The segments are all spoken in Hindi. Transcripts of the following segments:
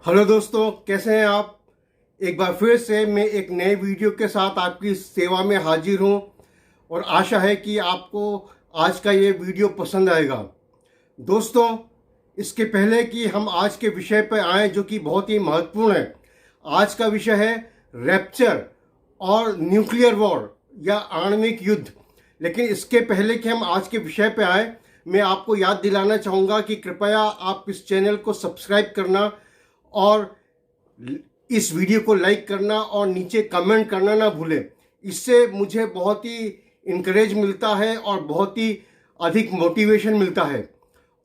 हेलो दोस्तों, कैसे हैं आप। एक बार फिर से मैं एक नए वीडियो के साथ आपकी सेवा में हाजिर हूं और आशा है कि आपको आज का ये वीडियो पसंद आएगा। दोस्तों, इसके पहले कि हम आज के विषय पर आएँ जो कि बहुत ही महत्वपूर्ण है, आज का विषय है रैप्चर और न्यूक्लियर वॉर या आणविक युद्ध। लेकिन इसके पहले कि हम आज के विषय पर आएँ, मैं आपको याद दिलाना चाहूँगा कि कृपया आप इस चैनल को सब्सक्राइब करना और इस वीडियो को लाइक करना और नीचे कमेंट करना ना भूलें। इससे मुझे बहुत ही इनकरेज मिलता है और बहुत ही अधिक मोटिवेशन मिलता है।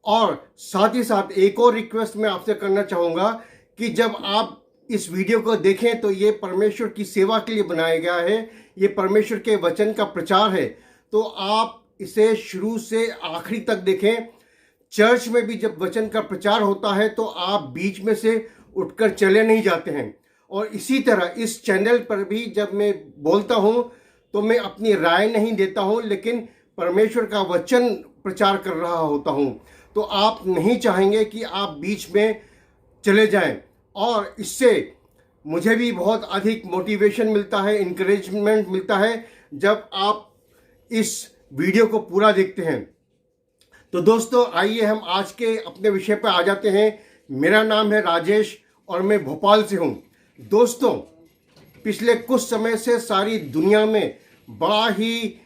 और साथ ही साथ एक और रिक्वेस्ट मैं आपसे करना चाहूँगा कि जब आप इस वीडियो को देखें तो ये परमेश्वर की सेवा के लिए बनाया गया है, ये परमेश्वर के वचन का प्रचार है, तो आप इसे शुरू से आखिरी तक देखें। चर्च में भी जब वचन का प्रचार होता है तो आप बीच में से उठकर चले नहीं जाते हैं। और इसी तरह इस चैनल पर भी जब मैं बोलता हूं तो मैं अपनी राय नहीं देता हूं, लेकिन परमेश्वर का वचन प्रचार कर रहा होता हूं। तो आप नहीं चाहेंगे कि आप बीच में चले जाएं, और इससे मुझे भी बहुत अधिक मोटिवेशन मिलता है, इंकरेजमेंट मिलता है जब आप इस वीडियो को पूरा देखते हैं। तो दोस्तों, आइए हम आज के अपने विषय पर आ जाते हैं। मेरा नाम है राजेश और मैं भोपाल से हूं। दोस्तों, पिछले कुछ समय से सारी दुनिया में बड़ा ही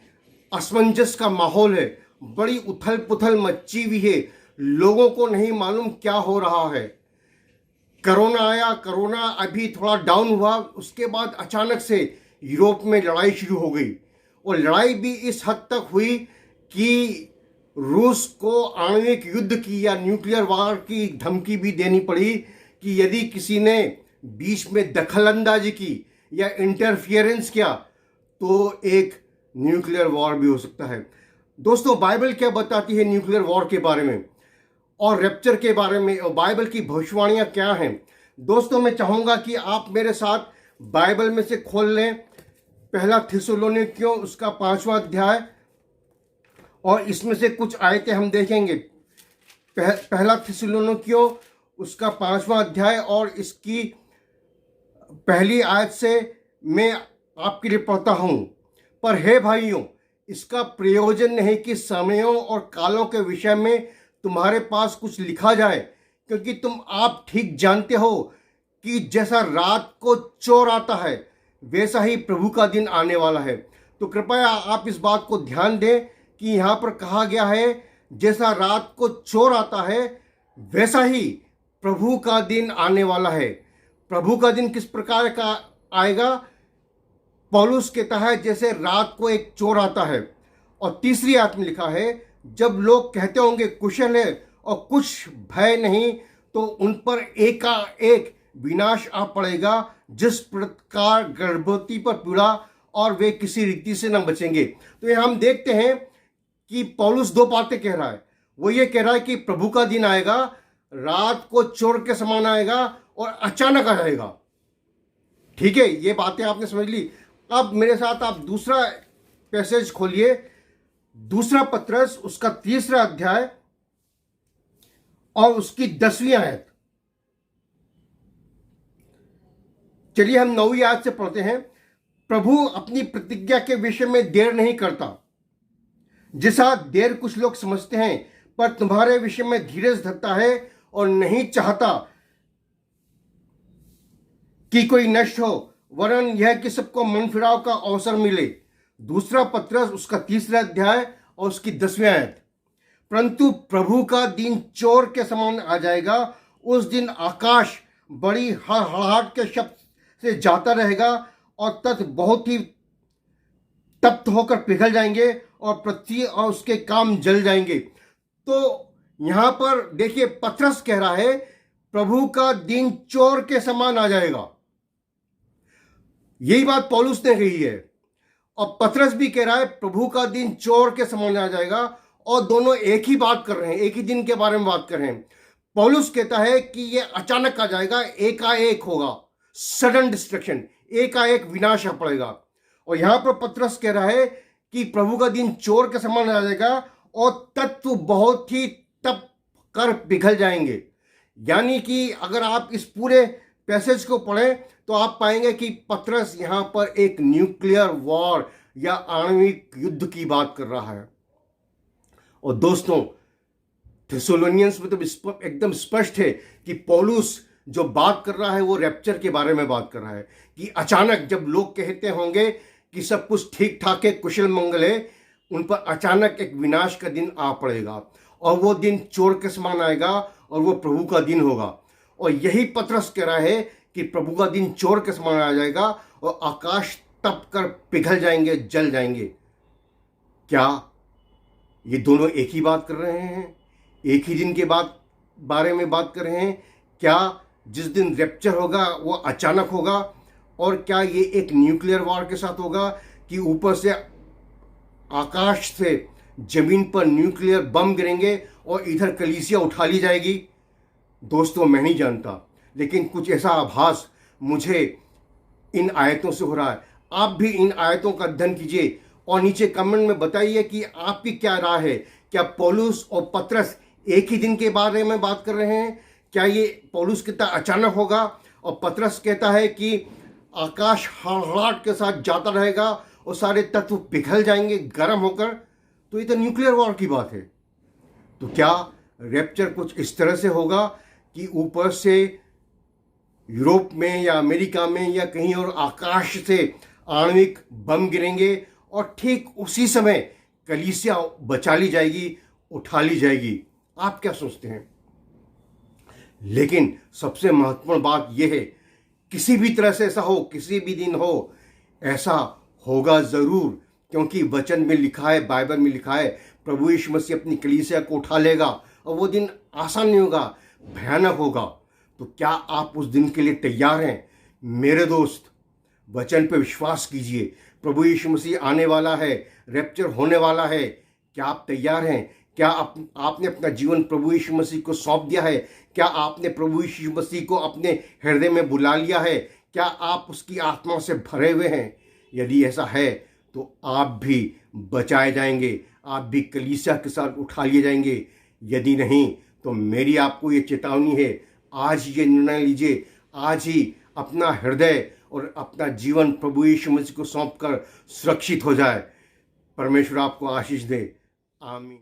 असमंजस का माहौल है, बड़ी उथल पुथल मची हुई है। लोगों को नहीं मालूम क्या हो रहा है। कोरोना आया, कोरोना अभी थोड़ा डाउन हुआ, उसके बाद अचानक से यूरोप में लड़ाई शुरू हो गई। और लड़ाई भी इस हद तक हुई कि रूस को आणविक युद्ध की या न्यूक्लियर वार की धमकी भी देनी पड़ी कि यदि किसी ने बीच में दखलंदाजी की या इंटरफियरेंस किया तो एक न्यूक्लियर वॉर भी हो सकता है। दोस्तों, बाइबल क्या बताती है न्यूक्लियर वॉर के बारे में और रैप्चर के बारे में, और बाइबल की भविष्यवाणियां क्या हैं। दोस्तों, मैं चाहूँगा कि आप मेरे साथ बाइबल में से खोल लें पहला थिस्सलुनीकियों उसका 5वां अध्याय, और इसमें से कुछ आयतें हम देखेंगे। पहला थिस्सलुनीकियों उसका 5वां अध्याय और इसकी पहली आयत से मैं आपके लिए पढ़ता हूँ। पर हे भाइयों, इसका प्रयोजन नहीं कि समयों और कालों के विषय में तुम्हारे पास कुछ लिखा जाए, क्योंकि तुम आप ठीक जानते हो कि जैसा रात को चोर आता है वैसा ही प्रभु का दिन आने वाला है। तो कृपया आप इस बात को ध्यान दें कि यहाँ पर कहा गया है जैसा रात को चोर आता है वैसा ही प्रभु का दिन आने वाला है। प्रभु का दिन किस प्रकार का आएगा? पौलुस कहता है जैसे रात को एक चोर आता है। और तीसरी आयत में लिखा है, जब लोग कहते होंगे कुशल है और कुछ भय नहीं, तो उन पर एकाएक विनाश आ पड़ेगा, जिस प्रकार गर्भवती पर पीड़ा, और वे किसी रीति से न बचेंगे। तो ये हम देखते हैं कि पौलुस दो बातें कह रहा है। वो ये कह रहा है कि प्रभु का दिन आएगा, रात को चोर के समान आएगा और अचानक आ जाएगा। ठीक है, ये बातें आपने समझ ली। अब मेरे साथ आप दूसरा पैसेज खोलिए, दूसरा पत्रस उसका 3रा अध्याय और उसकी 10वीं आयत। चलिए हम 9वीं आयत से पढ़ते हैं। प्रभु अपनी प्रतिज्ञा के विषय में देर नहीं करता, जैसा देर कुछ लोग समझते हैं, पर तुम्हारे विषय में धीरज धरता है और नहीं चाहता कि कोई नष्ट हो, वरन यह कि सबको मन फिराव का अवसर मिले। दूसरा पत्रस उसका 3रा अध्याय और उसकी 10वीं आयत। परंतु प्रभु का दिन चोर के समान आ जाएगा। उस दिन आकाश बड़ी हड़हड़ाहट के शब्द से जाता रहेगा और तत् बहुत ही तप्त होकर पिघल जाएंगे और पृथ्वी और उसके काम जल जाएंगे। तो यहां पर देखिए, पत्रस कह रहा है प्रभु का दिन चोर के समान आ जाएगा। यही बात पौलुस ने कही है और पत्रस भी कह रहा है प्रभु का दिन चोर के समान आ जाएगा, और दोनों एक ही बात कर रहे हैं, एक ही दिन के बारे में बात कर रहे हैं। पौलुस कहता है कि यह अचानक आ जाएगा, एकाएक होगा, सडन डिस्ट्रक्शन, एकाएक विनाश आ पड़ेगा। और यहां पर पत्रस कह रहा है कि प्रभु का दिन चोर के समान आ जाएगा और तत्व बहुत ही तप कर पिघल जाएंगे। यानी कि अगर आप इस पूरे पैसेज को पढ़ें तो आप पाएंगे कि पतरस यहाँ पर एक न्यूक्लियर वॉर या आणविक युद्ध की बात कर रहा है। और दोस्तों, थेसलोनियंस में तो एकदम स्पष्ट है कि पौलुस जो बात कर रहा है वो रैप्चर के बारे में बात कर रहा है कि अचानक जब लोग कहते होंगे कि सब कुछ ठीक ठाक है, कुशल मंगल है, उन पर अचानक एक विनाश का दिन आ पड़ेगा और वो दिन चोर के समान आएगा और वो प्रभु का दिन होगा। और यही पतरस कह रहा है कि प्रभु का दिन चोर के समान आ जाएगा और आकाश तप कर पिघल जाएंगे, जल जाएंगे। क्या ये दोनों एक ही बात कर रहे हैं? एक ही दिन के बारे में बात कर रहे हैं? क्या जिस दिन रैप्चर होगा वो अचानक होगा? और क्या ये एक न्यूक्लियर वॉर के साथ होगा कि ऊपर से आकाश से जमीन पर न्यूक्लियर बम गिरेंगे और इधर कलीसिया उठा ली जाएगी? दोस्तों, मैं नहीं जानता, लेकिन कुछ ऐसा आभास मुझे इन आयतों से हो रहा है। आप भी इन आयतों का अध्ययन कीजिए और नीचे कमेंट में बताइए कि आपकी क्या राय है। क्या पौलुस और पतरस एक ही दिन के बारे में बात कर रहे हैं? क्या ये पौलुस कहता अचानक होगा और पतरस कहता है कि आकाश हड़हड़ाहट के साथ जाता रहेगा और सारे तत्व पिघल जाएंगे गर्म होकर? तो ये तो न्यूक्लियर वॉर की बात है। तो क्या रैप्चर कुछ इस तरह से होगा कि ऊपर से यूरोप में या अमेरिका में या कहीं और आकाश से आणविक बम गिरेंगे और ठीक उसी समय कलीसिया बचा ली जाएगी, उठा ली जाएगी? आप क्या सोचते हैं? लेकिन सबसे महत्वपूर्ण बात यह है, किसी भी तरह से ऐसा हो, किसी भी दिन हो, ऐसा होगा जरूर, क्योंकि वचन में लिखा है, बाइबल में लिखा है, प्रभु यीशु मसीह अपनी कलीसिया को उठा लेगा और वो दिन आसान नहीं होगा, भयानक होगा। तो क्या आप उस दिन के लिए तैयार हैं? मेरे दोस्त, वचन पे विश्वास कीजिए। प्रभु यीशु मसीह आने वाला है, रैप्चर होने वाला है। क्या आप तैयार हैं? क्या आपने अपना जीवन प्रभु यीशु मसीह को सौंप दिया है? क्या आपने प्रभु यीशु मसीह को अपने हृदय में बुला लिया है? क्या आप उसकी आत्मा से भरे हुए हैं? यदि ऐसा है तो आप भी बचाए जाएंगे, आप भी कलीसिया के साथ उठा लिए जाएंगे। यदि नहीं तो मेरी आपको ये चेतावनी है, आज ये निर्णय लीजिए, आज ही अपना हृदय और अपना जीवन प्रभु यीशु मसीह को सौंप कर सुरक्षित हो जाए। परमेश्वर आपको आशीष दे। आमीन।